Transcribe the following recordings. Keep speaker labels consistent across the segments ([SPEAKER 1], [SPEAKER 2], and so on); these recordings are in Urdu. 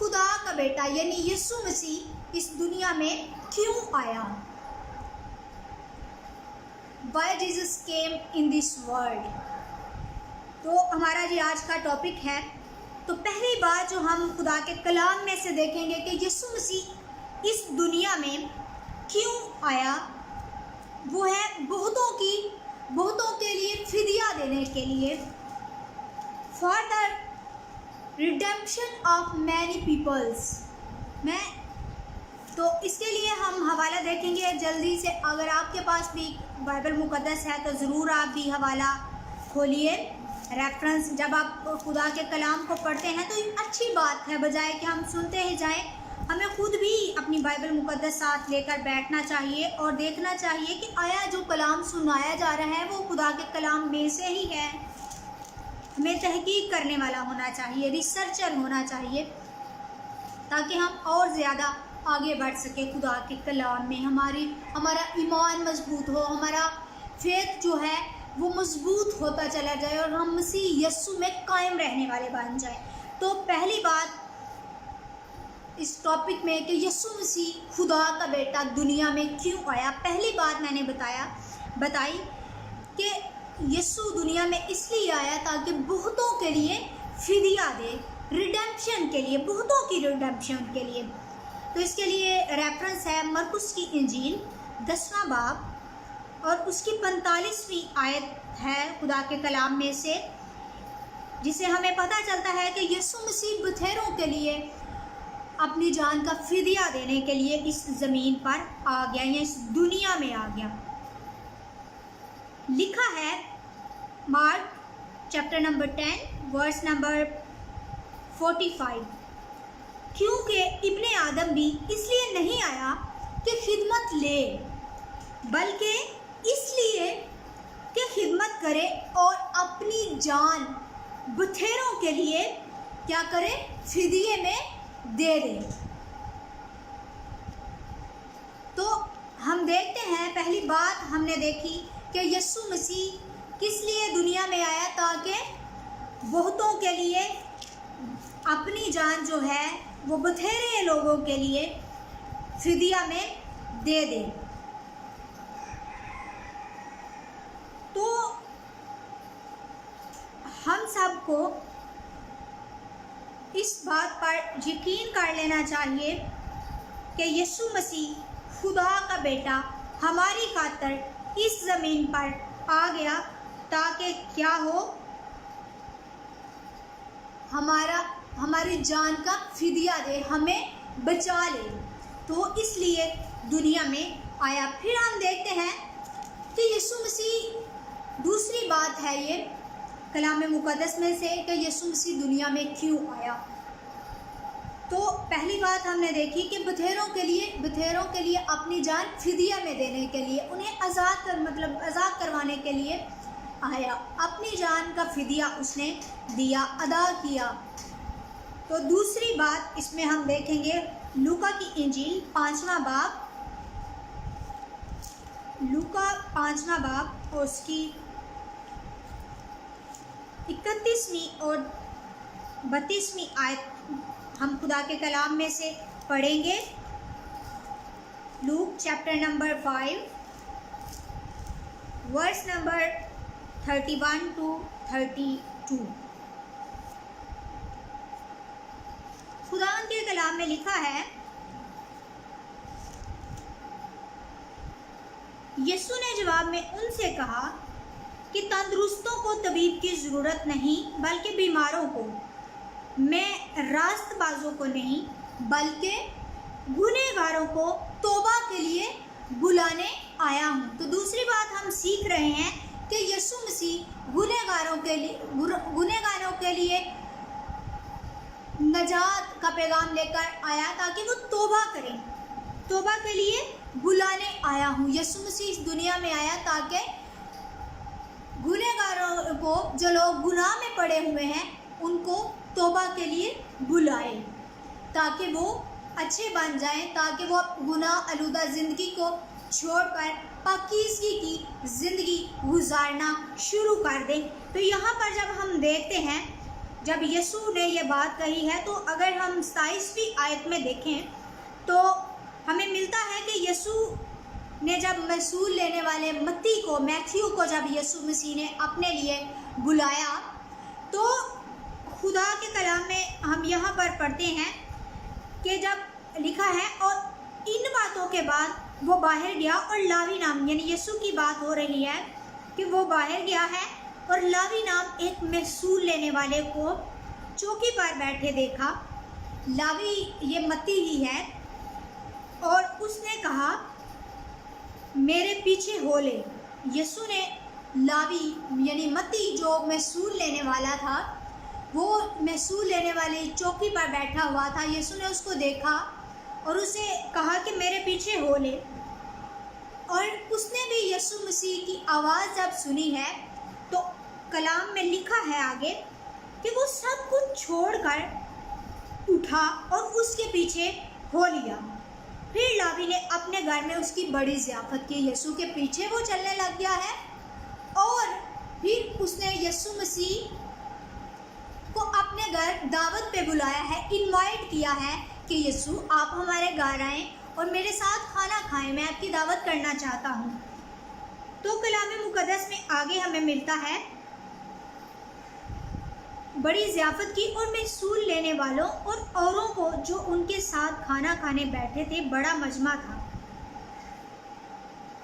[SPEAKER 1] خدا کا بیٹا یعنی یسوع مسیح اس دنیا میں کیوں آیا؟ Why Jesus came in this world؟ تو ہمارا آج کا ٹاپک ہے. تو پہلی بات جو ہم خدا کے کلام میں سے دیکھیں گے کہ یسوع مسیح اس دنیا میں کیوں آیا، وہ ہے بہتوں کے لیے فدیہ دینے کے لیے. For the redemption of many peoples. تو اس کے لیے ہم حوالہ دیکھیں گے جلدی سے. اگر آپ کے پاس بھی بائبل مقدس ہے تو ضرور آپ بھی حوالہ کھولیے. ریفرنس جب آپ خدا کے کلام کو پڑھتے ہیں تو یہ اچھی بات ہے، بجائے کہ ہم سنتے ہی جائیں. ہمیں خود بھی اپنی بائبل مقدس ساتھ لے کر بیٹھنا چاہیے اور دیکھنا چاہیے کہ آیا جو کلام سنایا جا رہا ہے وہ خدا کے کلام میں سے ہی ہے. ہمیں تحقیق کرنے والا ہونا چاہیے، ریسرچر ہونا چاہیے، تاکہ ہم اور زیادہ آگے بڑھ سکے خدا کے کلام میں. ہمارا ایمان مضبوط ہو، ہمارا فیتھ جو ہے وہ مضبوط ہوتا چلا جائے اور ہم مسیح یسوع میں قائم رہنے والے بن جائیں. تو پہلی بات اس ٹاپک میں کہ یسوع مسیح خدا کا بیٹا دنیا میں کیوں آیا، پہلی بات میں نے بتائی کہ یسوع دنیا میں اس لیے آیا تاکہ بہتوں کے لیے فدیہ دے، ریڈیمپشن کے لیے، بہتوں کی ریڈیمپشن کے لیے. تو اس کے لیے ریفرنس ہے مرقس کی انجیل 10واں باب اور اس کی 45ویں آیت ہے خدا کے کلام میں سے، جسے ہمیں پتہ چلتا ہے کہ یسوع مسیح بتھیروں کے لیے اپنی جان کا فدیہ دینے کے لیے اس زمین پر آ گیا یا اس دنیا میں آ گیا. لکھا ہے Mark chapter number 10 verse number 45، کیونکہ ابن آدم بھی اس لیے نہیں آیا کہ خدمت لے، بلکہ اس لیے کہ خدمت کرے اور اپنی جان بتھیروں کے لیے کیا کرے، فدیے میں دے دے. تو ہم دیکھتے ہیں پہلی بات ہم نے دیکھی کہ یسوع مسیح کس لیے دنیا میں آیا، تاکہ بہتوں کے لیے اپنی جان جو ہے وہ بتھیرے لوگوں کے لیے فدیہ میں دے دے. تو ہم سب کو اس بات پر یقین کر لینا چاہیے کہ یسوع مسیح خدا کا بیٹا ہماری خاطر اس زمین پر آ گیا تاکہ کیا ہو، ہماری جان کا فدیہ دے، ہمیں بچا لے. تو اس لیے دنیا میں آیا. پھر ہم دیکھتے ہیں کہ یسوع مسیح، دوسری بات ہے یہ کلام مقدس میں سے کہ یسوع مسیح دنیا میں کیوں آیا. تو پہلی بات ہم نے دیکھی کہ بتھیروں کے لیے اپنی جان فدیہ میں دینے کے لیے، انہیں آزاد کروانے کے لیے آیا. اپنی جان کا فدیہ اس نے دیا، ادا کیا. تو دوسری بات اس میں ہم دیکھیں گے لوکا کی انجیل 5واں باب اور اس کی 31ویں اور 32ویں آیت ہم خدا کے کلام میں سے پڑھیں گے. Luke chapter number 5 verse number 31 to 32. خدا کے کلام میں لکھا ہے، یسوع نے جواب میں ان سے کہا کہ تندرستوں کو طبیب کی ضرورت نہیں بلکہ بیماروں کو. میں راست بازوں کو نہیں بلکہ گنہگاروں کو توبہ کے لیے بلانے آیا ہوں. تو دوسری بات ہم سیکھ رہے ہیں کہ یسوع مسیح گنہگاروں کے لیے نجات کا پیغام لے کر آیا تاکہ وہ توبہ کریں. توبہ کے لیے بلانے آیا ہوں. یسوع مسیح اس دنیا میں آیا تاکہ گنہگاروں کو، جو لوگ گناہ میں پڑے ہوئے ہیں، ان کو توبہ کے لیے بلائے تاکہ وہ اچھے بن جائیں، تاکہ وہ گناہ آلودہ زندگی کو چھوڑ کر پاکیزگی کی زندگی گزارنا شروع کر دیں. تو یہاں پر جب ہم دیکھتے ہیں جب یسوع نے یہ بات کہی ہے تو اگر ہم 27ویں آیت میں دیکھیں تو ہمیں ملتا ہے کہ یسوع نے جب محصول لینے والے متی کو میتھیو کو جب یسوع مسیح نے اپنے لیے بلایا تو خدا کے کلام میں ہم یہاں پر پڑھتے ہیں کہ جب لکھا ہے اور ان باتوں کے بعد وہ باہر گیا اور لاوی نام یعنی یسوع کی بات ہو رہی ہے کہ وہ باہر گیا ہے اور لاوی نام ایک محصول لینے والے کو چوکی پر بیٹھے دیکھا. لاوی یہ متی ہی ہے اور اس نے کہا میرے پیچھے ہو لے. یسوع نے لاوی یعنی متی جو محصول لینے والا تھا وہ محصول لینے والی چوکی پر بیٹھا ہوا تھا. یسوع نے اس کو دیکھا اور اسے کہا کہ میرے پیچھے ہو لے. اور اس نے بھی یسوع مسیح کی آواز جب سنی ہے تو کلام میں لکھا ہے آگے کہ وہ سب کچھ چھوڑ کر اٹھا اور اس کے پیچھے ہو لیا. پھر لاوی نے اپنے گھر میں اس کی بڑی ضیافت کی. یسوع کے پیچھے وہ چلنے لگ گیا ہے اور پھر اس نے یسوع مسیح کو اپنے گھر دعوت پہ بلایا ہے, انوائٹ کیا ہے کہ یسوع آپ ہمارے گھر آئیں اور میرے ساتھ کھانا کھائیں, میں آپ کی دعوت کرنا چاہتا ہوں. تو کلام مقدس میں آگے ہمیں ملتا ہے بڑی ضیافت کی اور محصول لینے والوں اور اوروں کو جو ان کے ساتھ کھانا کھانے بیٹھے تھے بڑا مجمع تھا.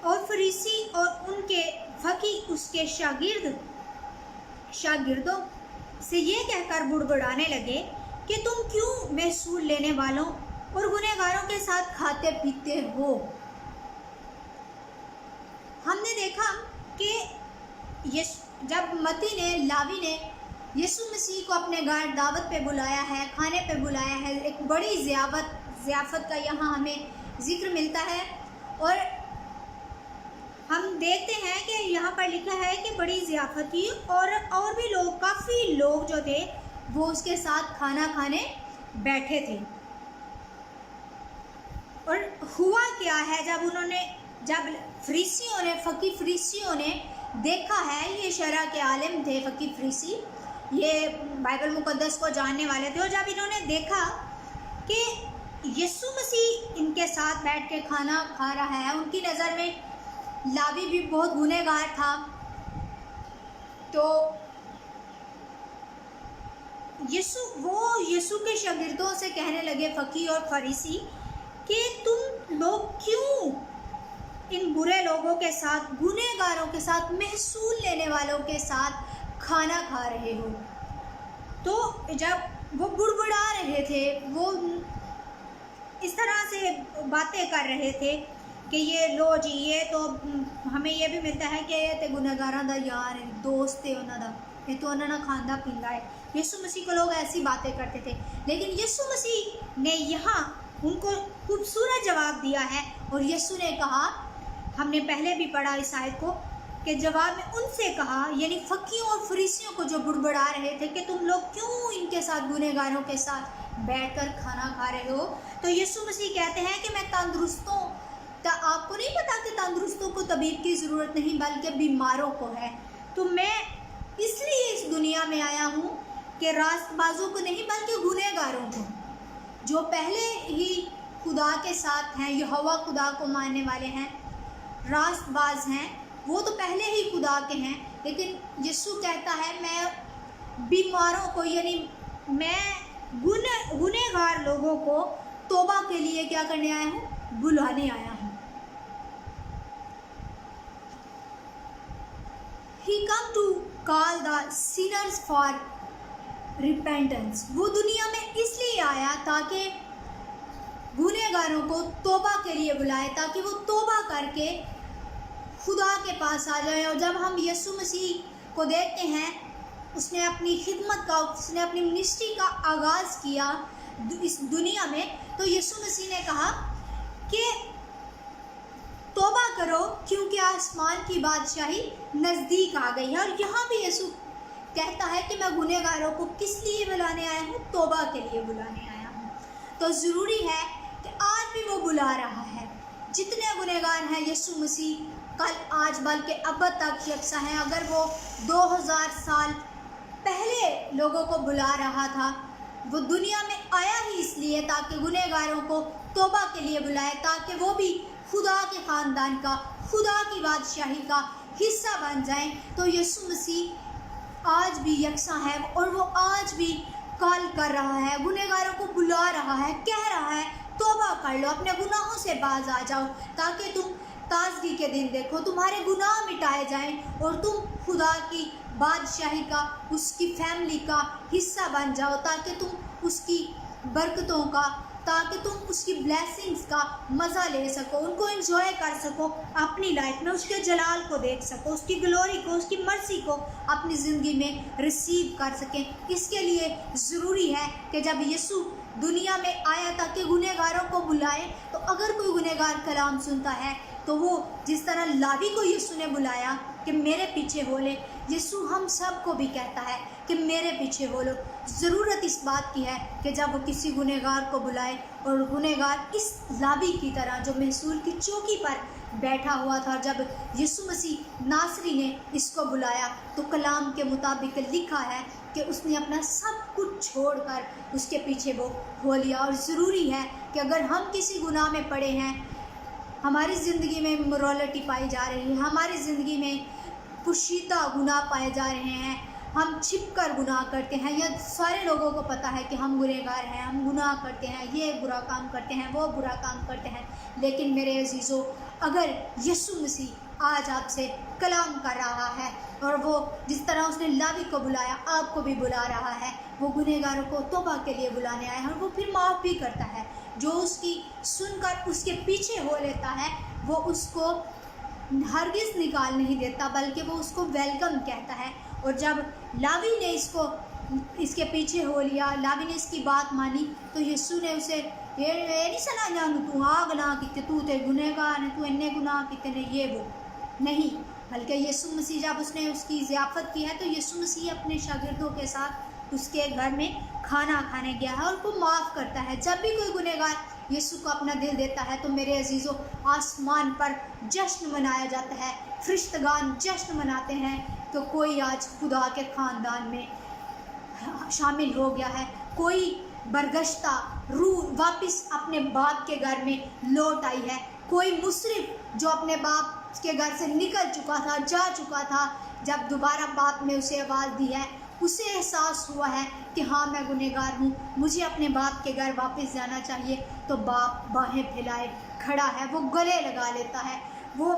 [SPEAKER 1] اور فریسی اور ان کے فقیہ اس کے شاگردوں سے یہ کہہ کر بڑبڑانے لگے کہ تم کیوں محصول لینے والوں اور گنہگاروں کے ساتھ کھاتے پیتے ہو. ہم نے دیکھا کہ جب متی نے لاوی نے یسوع مسیح کو اپنے گھر دعوت پہ بلایا ہے, کھانے پہ بلایا ہے, ایک بڑی ضیافت کا یہاں ہمیں ذکر ملتا ہے. اور ہم دیکھتے ہیں کہ یہاں پر لکھا ہے کہ بڑی ضیافت کی اور بھی لوگ, کافی لوگ جو تھے وہ اس کے ساتھ کھانا کھانے بیٹھے تھے. اور ہوا کیا ہے جب فریسیوں نے دیکھا ہے, یہ شرع کے عالم تھے فقیہ فریسی, یہ بائبل مقدس کو جاننے والے تھے, اور جب انہوں نے دیکھا کہ یسوع مسیح ان کے ساتھ بیٹھ کے کھانا کھا رہا ہے, ان کی نظر میں لاوی بھی بہت گنہگار تھا, تو یسوع کے شاگردوں سے کہنے لگے فقیہ اور فریسی کہ تم لوگ کیوں ان برے لوگوں کے ساتھ, گنہگاروں کے ساتھ, محصول لینے والوں کے ساتھ کھانا کھا رہے ہو. تو جب وہ بڑبڑا رہے تھے, وہ اس طرح سے باتیں کر رہے تھے کہ یہ لو جی, یہ تو ہمیں یہ بھی ملتا ہے کہ یہ تے گنہگاراں دا یار ہے, دوست ہے انہاں دا, یہ تو انہاں کھاندا پیندا ہے. یسوع مسیح کو لوگ ایسی باتیں کرتے تھے, لیکن یسوع مسیح نے یہاں ان کو خوبصورت جواب دیا ہے. اور یسوع نے کہا, ہم نے پہلے بھی پڑھا اس آیت کو, کہ جواب میں ان سے کہا یعنی فقیوں اور فریسیوں کو جو بڑبڑا رہے تھے کہ تم لوگ کیوں ان کے ساتھ, گنہگاروں کے ساتھ بیٹھ کر کھانا کھا رہے ہو. تو یسوع مسیح کہتے ہیں کہ میں تندرستوں, آپ کو نہیں پتا کہ تندرستوں کو طبیب کی ضرورت نہیں بلکہ بیماروں کو ہے. تو میں اس لیے اس دنیا میں آیا ہوں کہ راست بازوں کو نہیں بلکہ گنہگاروں کو, جو پہلے ہی خدا کے ساتھ ہیں, یہوہ خدا کو ماننے والے ہیں, راست باز ہیں, وہ تو پہلے ہی خدا کے ہیں. لیکن یسوع کہتا ہے میں بیماروں کو یعنی میں گنہگار لوگوں کو توبہ کے لیے کیا کرنے آیا ہوں, بلانے آیا ہوں. He come to call the sinners for repentance. وہ دنیا میں اس لیے آیا تاکہ گنہگاروں کو توبہ کے لیے بلائے, تاکہ وہ توبہ کر کے خدا کے پاس آ جائے. اور جب ہم یسوع مسیح کو دیکھتے ہیں, اس نے اپنی خدمت کا, اس نے اپنی منسٹری کا آغاز کیا اس دنیا میں, تو یسوع مسیح نے کہا کہ توبہ کرو کیونکہ آسمان کی بادشاہی نزدیک آ گئی ہے. اور یہاں بھی یسوع کہتا ہے کہ میں گنہگاروں کو کس لیے بلانے آیا ہوں, توبہ کے لیے بلانے آیا ہوں. تو ضروری ہے کہ آج بھی وہ بلا رہا ہے. جتنے گنہگار ہیں یسوع مسیح کل آج بلکہ ابد تک یکساں ہیں. اگر وہ 2000 سال پہلے لوگوں کو بلا رہا تھا، وہ دنیا میں آیا ہی اس لیے تاکہ گنہگاروں کو توبہ کے لیے بلائے، تاکہ وہ بھی خدا کے خاندان کا، خدا کی بادشاہی کا حصہ بن جائیں۔ تو یسوع مسیح آج بھی یکساں ہے اور وہ آج بھی کال کر رہا ہے، گنہگاروں کو بلا رہا ہے، کہہ رہا ہے توبہ کر لو، اپنے گناہوں سے باز آ جاؤ تاکہ تم تازگی کے دن دیکھو، تمہارے گناہ مٹائے جائیں اور تم خدا کی بادشاہی کا، اس کی فیملی کا حصہ بن جاؤ، تاکہ تم اس کی برکتوں کا، تاکہ تم اس کی بلیسنگز کا مزہ لے سکو، ان کو انجوائے کر سکو اپنی لائف میں، اس کے جلال کو دیکھ سکو، اس کی گلوری کو، اس کی مرسی کو اپنی زندگی میں ریسیو کر سکیں۔ اس کے لیے ضروری ہے کہ جب یسوع دنیا میں آیا تاکہ گنہگاروں کو بلائے، تو اگر کوئی گنہگار کلام سنتا ہے تو وہ جس طرح لاوی کو یسوع نے بلایا کہ میرے پیچھے ہو لے، یسوع ہم سب کو بھی کہتا ہے کہ میرے پیچھے ہو لو۔ ضرورت اس بات کی ہے کہ جب وہ کسی گنہگار کو بلائے، اور گنہگار اس لاوی کی طرح جو محصول کی چوکی پر بیٹھا ہوا تھا، جب یسوع مسیح ناصری نے اس کو بلایا تو کلام کے مطابق لکھا ہے کہ اس نے اپنا سب کچھ چھوڑ کر اس کے پیچھے وہ ہو لیا۔ اور ضروری ہے کہ اگر ہم کسی گناہ میں پڑے ہیں، ہماری زندگی میں مرولٹی پائی جا رہی ہے، ہماری زندگی میں پوشیدہ گناہ پائے جا رہے ہیں، ہم چھپ کر گناہ کرتے ہیں، یا سارے لوگوں کو پتہ ہے کہ ہم گنہگار ہیں، ہم گناہ کرتے ہیں، یہ برا کام کرتے ہیں، وہ برا کام کرتے ہیں، لیکن میرے عزیزو، اگر یسوع مسیح آج آپ سے کلام کر رہا ہے اور وہ جس طرح اس نے لاوی کو بلایا آپ کو بھی بلا رہا ہے، وہ گنہگاروں کو توبہ کے لیے بلانے آیا ہے، اور وہ پھر معاف بھی کرتا ہے۔ جو اس کی سن کر اس کے پیچھے ہو لیتا ہے، وہ اس کو ہرگز نکال نہیں دیتا، بلکہ وہ اس کو ویلکم کہتا ہے۔ اور جب لاوی نے اس کے پیچھے ہو لیا، لاوی نے اس کی بات مانی، تو یسوع نے اسے یہ نہیں سنا جانو تو گناہ کیتے، تو تے گنہگار ہے، تو انے گناہ کیتے نے، یہ وہ نہیں، بلکہ یسوع مسیح جب اس نے اس کی ضیافت کی ہے تو یسوع مسیح اپنے شاگردوں کے ساتھ اس کے گھر میں کھانا کھانے گیا ہے اور کو معاف کرتا ہے۔ جب بھی کوئی گنہگار یسوع کو اپنا دل دیتا ہے تو میرے عزیزوں، آسمان پر جشن منایا جاتا ہے، فرشتگان جشن مناتے ہیں کہ کوئی آج خدا کے خاندان میں شامل ہو گیا ہے، کوئی برگشتہ روح واپس اپنے باپ کے گھر میں لوٹ آئی ہے، کوئی مصرف جو اپنے باپ کے گھر سے نکل چکا تھا، جا چکا تھا، جب دوبارہ باپ نے اسے آواز دی ہے، اسے احساس ہوا ہے کہ ہاں میں گنہگار ہوں، مجھے اپنے باپ کے گھر واپس جانا چاہیے، تو باپ باہیں پھیلائے کھڑا ہے، وہ گلے لگا لیتا ہے، وہ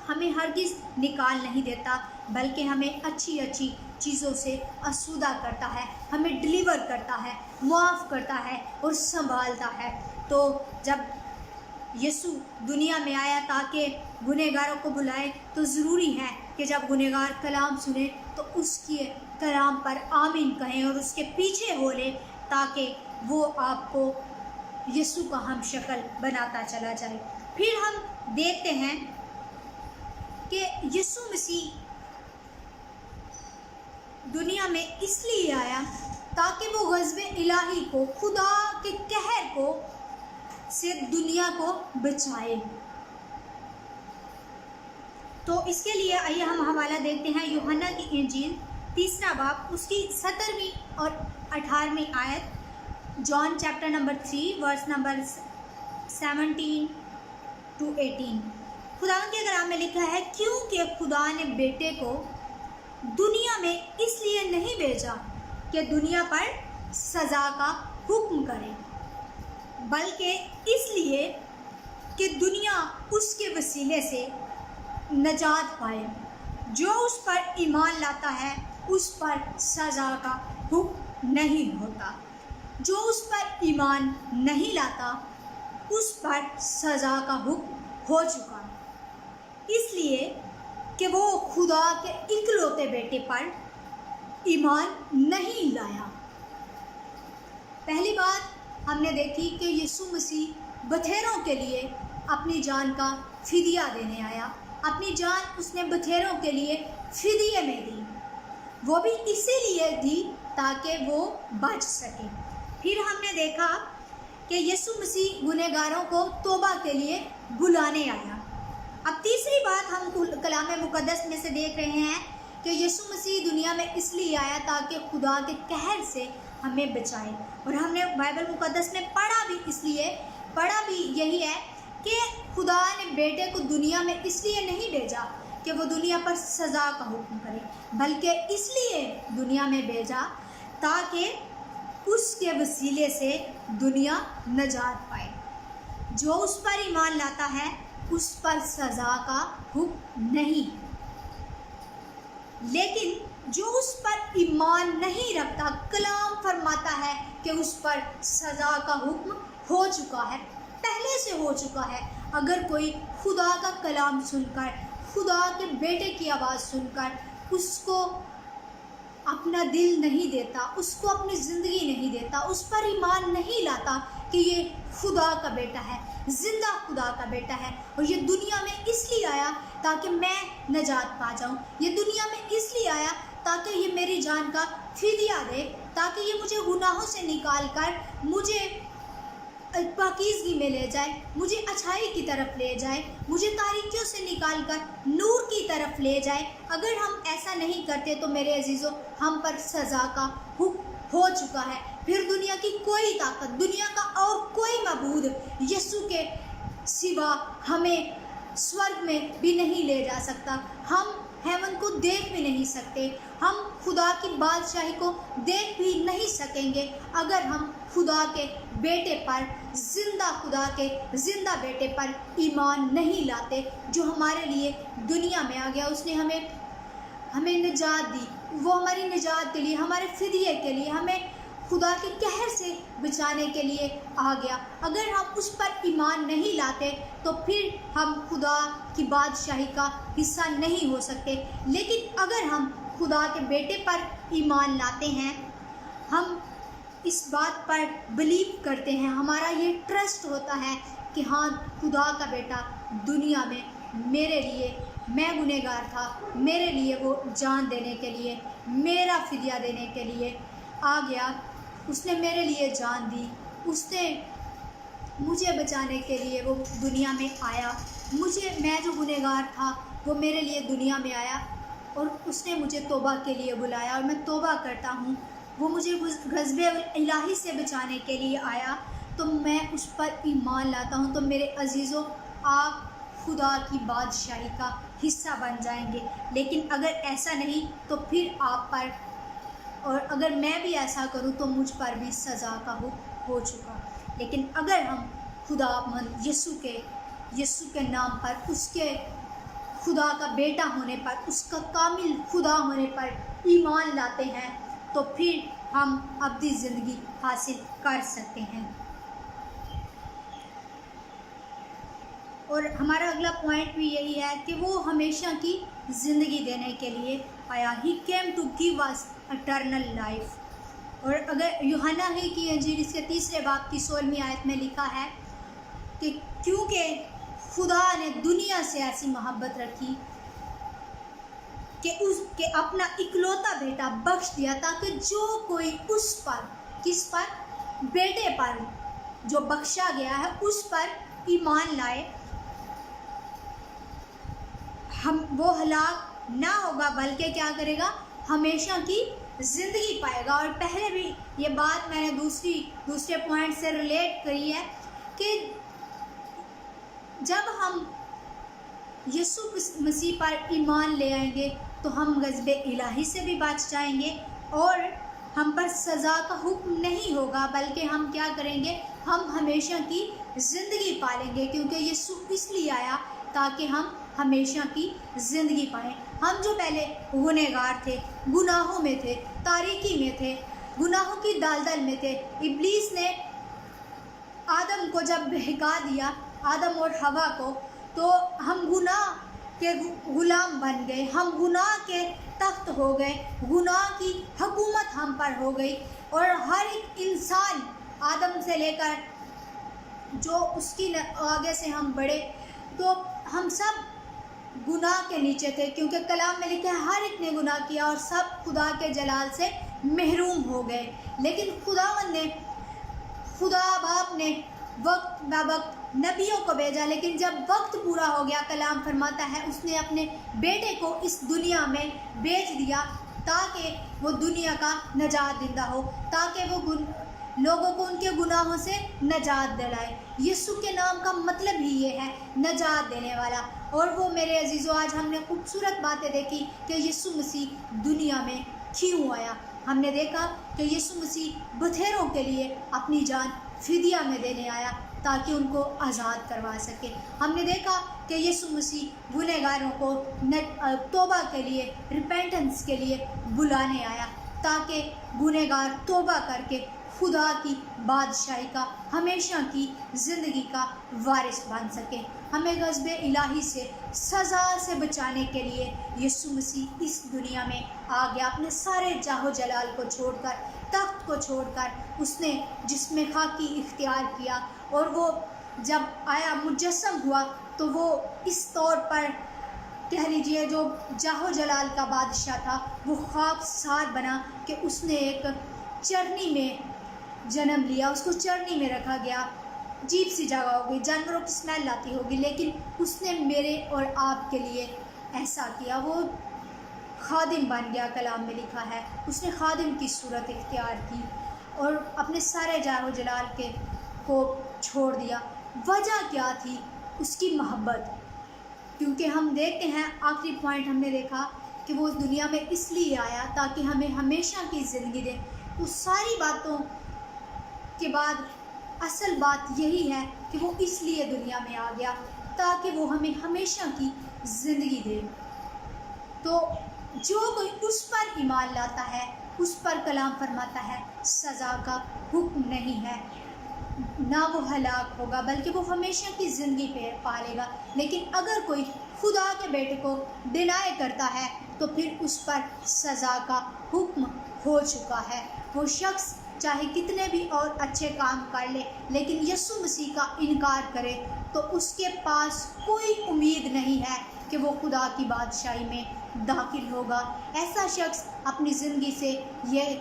[SPEAKER 1] ہمیں ہرگز نکال نہیں دیتا، بلکہ ہمیں اچھی اچھی چیزوں سے آسودہ کرتا ہے، ہمیں ڈلیور کرتا ہے، معاف کرتا ہے اور سنبھالتا ہے۔ تو جب یسوع دنیا میں آیا تاکہ گنہگاروں کو بلائے، تو ضروری ہے کہ جب گنہگار کلام سنے تو اس کے کلام پر آمین کہیں اور اس کے پیچھے ہو لے، تاکہ وہ آپ کو یسوع کا ہم شکل بناتا چلا جائے۔ پھر ہم دیکھتے ہیں کہ یسوع مسیح دنیا میں اس لیے آیا تاکہ وہ غضب الہی کو، خدا کے قہر کو سے دنیا کو بچائے۔ تو اس کے لیے آئیے ہم حوالہ دیکھتے ہیں یوحنا کی انجیل 3 باب، اس کی 17ویں اور 18ویں آیت، John chapter number 3 verse number 17 to 18۔ خدا کے کلام میں لکھا ہے، کیونکہ خدا نے بیٹے کو دنیا میں اس لیے نہیں بھیجا کہ دنیا پر سزا کا حکم کرے، بلکہ اس لیے کہ دنیا اس کے وسیلے سے نجات پائے۔ جو اس پر ایمان لاتا ہے اس پر سزا کا حکم نہیں ہوتا، جو اس پر ایمان نہیں لاتا اس پر سزا کا حکم ہو چکا، اس لیے کہ وہ خدا کے اکلوتے بیٹے پر ایمان نہیں لایا۔ پہلی بات ہم نے دیکھی کہ یسوع مسیح بتھیروں کے لیے اپنی جان کا فدیہ دینے آیا، اپنی جان اس نے بتھیروں کے لیے فدیے میں دی، وہ بھی اسی لیے دی تاکہ وہ بچ سکے۔ پھر ہم نے دیکھا کہ یسوع مسیح گنہگاروں کو توبہ کے لیے بلانے آیا۔ اب تیسری بات ہم کلام مقدس میں سے دیکھ رہے ہیں کہ یسوع مسیح دنیا میں اس لیے آیا تاکہ خدا کے قہر سے ہمیں بچائے. اور ہم نے بائبل مقدس میں پڑھا بھی یہی ہے کہ خدا نے بیٹے کو دنیا میں اس لیے نہیں بھیجا کہ وہ دنیا پر سزا کا حکم کرے، بلکہ اس لیے دنیا میں بھیجا تاکہ اس کے وسیلے سے دنیا نجات پائے. جو اس پر ایمان لاتا ہے اس پر سزا کا حکم نہیں، لیکن جو اس پر ایمان نہیں رکھتا، کلام فرماتا ہے کہ اس پر سزا کا حکم ہو چکا ہے، پہلے سے ہو چکا ہے. اگر کوئی خدا کا کلام سن کر، خدا کے بیٹے کی آواز سن کر اس کو اپنا دل نہیں دیتا، اس کو اپنی زندگی نہیں دیتا، اس پر ایمان نہیں لاتا کہ یہ خدا کا بیٹا ہے، زندہ خدا کا بیٹا ہے، اور یہ دنیا میں اس لیے آیا تاکہ میں نجات پا جاؤں، یہ دنیا میں اس لیے آیا تاکہ یہ میری جان کا فدیہ دے، تاکہ یہ مجھے گناہوں سے نکال کر مجھے پاکیزگی میں لے جائے، مجھے اچھائی کی طرف لے جائے، مجھے تاریکیوں سے نکال کر نور کی طرف لے جائے. اگر ہم ایسا نہیں کرتے تو میرے عزیزوں، ہم پر سزا کا حکم ہو چکا ہے. پھر دنیا کی کوئی طاقت، دنیا کا اور کوئی معبود یسوع کے سوا ہمیں سورگ میں بھی نہیں لے جا سکتا. ہم ہیون کو دیکھ بھی نہیں سکتے، ہم خدا کی بادشاہی کو دیکھ بھی نہیں سکیں گے اگر ہم خدا کے بیٹے پر، زندہ خدا کے زندہ بیٹے پر ایمان نہیں لاتے، جو ہمارے لیے دنیا میں آ گیا. اس نے ہمیں نجات دی، وہ ہماری نجات کے لیے، ہمارے فدیے کے لیے، ہمیں خدا کے قہر سے بچانے کے لیے آ گیا. اگر ہم اس پر ایمان نہیں لاتے تو پھر ہم خدا کی بادشاہی کا حصہ نہیں ہو سکتے. لیکن اگر ہم خدا کے بیٹے پر ایمان لاتے ہیں، ہم اس بات پر بلیو کرتے ہیں، ہمارا یہ ٹرسٹ ہوتا ہے کہ ہاں، خدا کا بیٹا دنیا میں میرے لیے، میں گنہگار تھا، میرے لیے وہ جان دینے کے لیے، میرا فدیہ دینے کے لیے آ گیا. اس نے میرے لیے جان دی، اس نے مجھے بچانے کے لیے وہ دنیا میں آیا. میں جو گنہگار تھا وہ میرے لیے دنیا میں آیا، اور اس نے مجھے توبہ کے لیے بلایا، اور میں توبہ کرتا ہوں. وہ مجھے غضب الہی سے بچانے کے لیے آیا، تو میں اس پر ایمان لاتا ہوں. تو میرے عزیزوں، آپ خدا کی بادشاہی کا حصہ بن جائیں گے. لیکن اگر ایسا نہیں تو پھر آپ پر، اور اگر میں بھی ایسا کروں تو مجھ پر بھی سزا کا حکم ہو چکا. لیکن اگر ہم خدا مند یسوع کے نام پر، اس کے خدا کا بیٹا ہونے پر، اس کا کامل خدا ہونے پر ایمان لاتے ہیں تو پھر ہم ابدی زندگی حاصل کر سکتے ہیں. اور ہمارا اگلا پوائنٹ بھی یہی ہے کہ وہ ہمیشہ کی زندگی دینے کے لیے آیا. He came to give us eternal life. اور اگر یوحنا ہی کی انجیل اس کے 3 باب کی 16ویں آیت میں لکھا ہے کہ کیونکہ خدا نے دنیا سے ایسی محبت رکھی کہ اپنا اکلوتا بیٹا بخش دیا، تاکہ جو کوئی اس پر، کس پر؟ بیٹے پر جو بخشا گیا ہے، اس پر ایمان لائے، وہ ہلاک نہ ہوگا بلکہ کیا کرے گا؟ ہمیشہ کی زندگی پائے گا. اور پہلے بھی یہ بات میں نے دوسرے پوائنٹ سے ریلیٹ کری ہے کہ جب ہم یسوع مسیح پر ایمان لے آئیں گے تو ہم غضب الہی سے بھی بچ جائیں گے، اور ہم پر سزا کا حکم نہیں ہوگا، بلکہ ہم کیا کریں گے؟ ہم ہمیشہ کی زندگی پالیں گے، کیونکہ یسوع اس لیے آیا تاکہ ہم ہمیشہ کی زندگی پائیں. ہم جو پہلے گنہگار تھے، گناہوں میں تھے، تاریکی میں تھے، گناہوں کی دلدل میں تھے، ابلیس نے آدم کو جب بہکا دیا، آدم اور حوا کو، تو ہم گناہ کے غلام بن گئے، ہم گناہ کے تخت ہو گئے، گناہ کی حکومت ہم پر ہو گئی. اور ہر ایک انسان آدم سے لے کر جو اس کی آگے سے ہم بڑھے، تو ہم سب گناہ کے نیچے تھے، کیونکہ کلام میں لکھا ہے ہر ایک نے گناہ کیا اور سب خدا کے جلال سے محروم ہو گئے. لیکن خدا باپ نے وقت بہ وقت نبیوں کو بھیجا، لیکن جب وقت پورا ہو گیا کلام فرماتا ہے اس نے اپنے بیٹے کو اس دنیا میں بھیج دیا تاکہ وہ دنیا کا نجات دہندہ ہو، تاکہ وہ لوگوں کو ان کے گناہوں سے نجات دلائے۔ یسوع کے نام کا مطلب ہی یہ ہے نجات دینے والا۔ اور وہ میرے عزیزو آج ہم نے خوبصورت باتیں دیکھی کہ یسوع مسیح دنیا میں کیوں آیا۔ ہم نے دیکھا کہ یسوع مسیح بتھیروں کے لیے اپنی جان فدیہ میں دینے آیا تاکہ ان کو آزاد کروا سکے۔ ہم نے دیکھا کہ یسوع مسیح گنہگاروں کو توبہ کے لیے، ریپینٹنس کے لیے بلانے آیا تاکہ گنہگار توبہ کر کے خدا کی بادشاہی کا، ہمیشہ کی زندگی کا وارث بن سکے۔ ہمیں غضب الہی سے، سزا سے بچانے کے لیے یسوع مسیح اس دنیا میں آ گیا، اپنے سارے جاہ و جلال کو چھوڑ کر، تخت کو چھوڑ کر اس نے جسم خاکی اختیار کیا، اور وہ جب آیا مجسم ہوا تو وہ اس طور پر کہہ لیجیے جو جاہ و جلال کا بادشاہ تھا وہ خاک سار بنا کہ اس نے ایک چرنی میں جنم لیا، اس کو چرنی میں رکھا گیا۔ عجیب سی جگہ ہوگی، جانوروں کی اسمیل آتی ہوگی، لیکن اس نے میرے اور آپ کے لیے ایسا کیا۔ وہ خادم بن گیا، کلام میں لکھا ہے اس نے خادم کی صورت اختیار کی اور اپنے سارے جاہ و جلال کو چھوڑ دیا۔ وجہ کیا تھی؟ اس کی محبت۔ کیونکہ ہم دیکھتے ہیں آخری پوائنٹ ہم نے دیکھا کہ وہ اس دنیا میں اس لیے آیا تاکہ ہمیں ہمیشہ کی زندگی دے۔ اس ساری باتوں کے بعد اصل بات یہی ہے کہ وہ اس لیے دنیا میں آ گیا تاکہ وہ ہمیں ہمیشہ کی زندگی دے۔ تو جو کوئی اس پر ایمان لاتا ہے اس پر کلام فرماتا ہے سزا کا حکم نہیں ہے، نہ وہ ہلاک ہوگا بلکہ وہ ہمیشہ کی زندگی پہ پالے گا۔ لیکن اگر کوئی خدا کے بیٹے کو ڈینائی کرتا ہے تو پھر اس پر سزا کا حکم ہو چکا ہے۔ وہ شخص چاہے کتنے بھی اور اچھے کام کر لے لیکن یسوع مسیح کا انکار کرے تو اس کے پاس کوئی امید نہیں ہے کہ وہ خدا کی بادشاہی میں داخل ہوگا۔ ایسا شخص اپنی زندگی سے یہ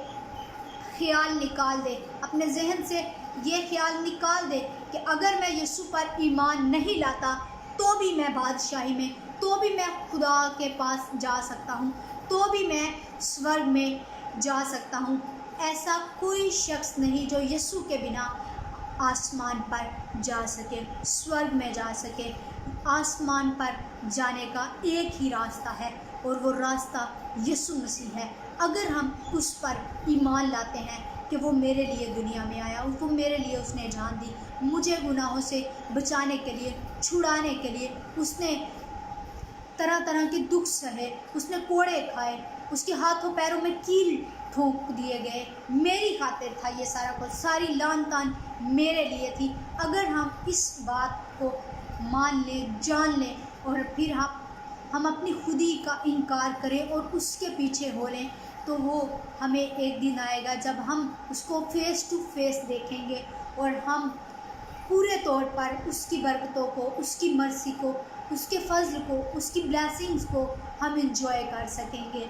[SPEAKER 1] خیال نکال دے، اپنے ذہن سے یہ خیال نکال دے کہ اگر میں یسوع پر ایمان نہیں لاتا تو بھی میں بادشاہی میں، تو بھی میں خدا کے پاس جا سکتا ہوں، تو بھی میں سورگ میں جا سکتا ہوں۔ ایسا کوئی شخص نہیں جو یسوع کے بنا آسمان پر جا سکے، سورگ میں جا سکے۔ آسمان پر جانے کا ایک ہی راستہ ہے اور وہ راستہ یسوع مسیح ہے۔ اگر ہم اس پر ایمان لاتے ہیں کہ وہ میرے لیے دنیا میں آیا، وہ میرے لیے اس نے جان دی، مجھے گناہوں سے بچانے کے لیے، چھڑانے کے لیے اس نے طرح طرح کے دکھ سہے، اس نے کوڑے کھائے، اس کے ہاتھوں پیروں میں کیل ٹھونک دیے گئے، میری خاطر تھا یہ سارا کچھ، ساری لان تان میرے لیے تھی۔ اگر ہم اس بات کو مان لیں، جان لیں اور پھر ہم اپنی خودی کا انکار کریں اور اس کے پیچھے ہو لیں تو وہ ہمیں ایک دن آئے گا جب ہم اس کو فیس ٹو فیس دیکھیں گے اور ہم پورے طور پر اس کی برکتوں کو، اس کی مرسی کو، اس کے فضل کو، اس کی بلیسنگز کو ہم انجوائے کر سکیں گے۔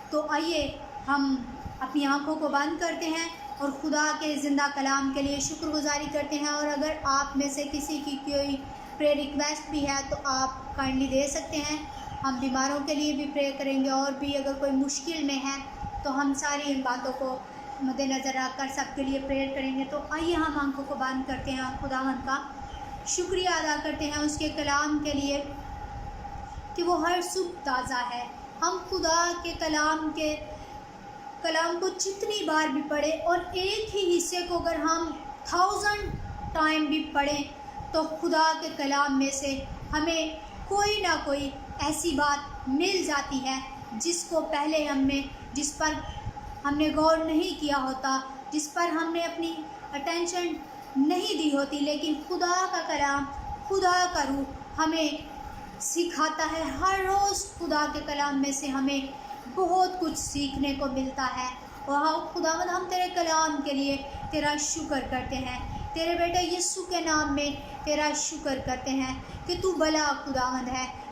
[SPEAKER 1] تو آئیے ہم اپنی آنکھوں کو بند کرتے ہیں اور خدا کے زندہ کلام کے لیے شکر گزاری کرتے ہیں۔ اور اگر آپ میں سے کسی کی کوئی پرے ریکویسٹ بھی ہے تو آپ کائنڈلی دے سکتے ہیں۔ ہم بیماروں کے لیے بھی پرے کریں گے، اور بھی اگر کوئی مشکل میں ہے تو ہم ساری ان باتوں کو مد نظر رکھ کر سب کے لیے پریئر کریں گے۔ تو آئیے ہم آنکھوں کو بند کرتے ہیں اور خداوند کا شکریہ ادا کرتے ہیں اس کے کلام کے لیے کہ وہ ہر صبح تازہ ہے۔ ہم خدا کے کلام کو جتنی بار بھی پڑھیں اور ایک ہی حصے کو اگر ہم 1000 ٹائم بھی پڑھیں تو خدا کے کلام میں سے ہمیں کوئی نہ کوئی ایسی بات مل جاتی ہے جس پر ہم نے غور نہیں کیا ہوتا، جس پر ہم نے اپنی اٹینشن نہیں دی ہوتی، لیکن خدا کا کلام، خدا کا روح ہمیں سکھاتا ہے۔ ہر روز خدا کے کلام میں سے ہمیں بہت کچھ سیکھنے کو ملتا ہے۔ اور خداوند ہم تیرے کلام کے لیے تیرا شکر کرتے ہیں، تیرے بیٹے یسوع کے نام میں تیرا شکر کرتے ہیں کہ تو بھلا خداوند ہے،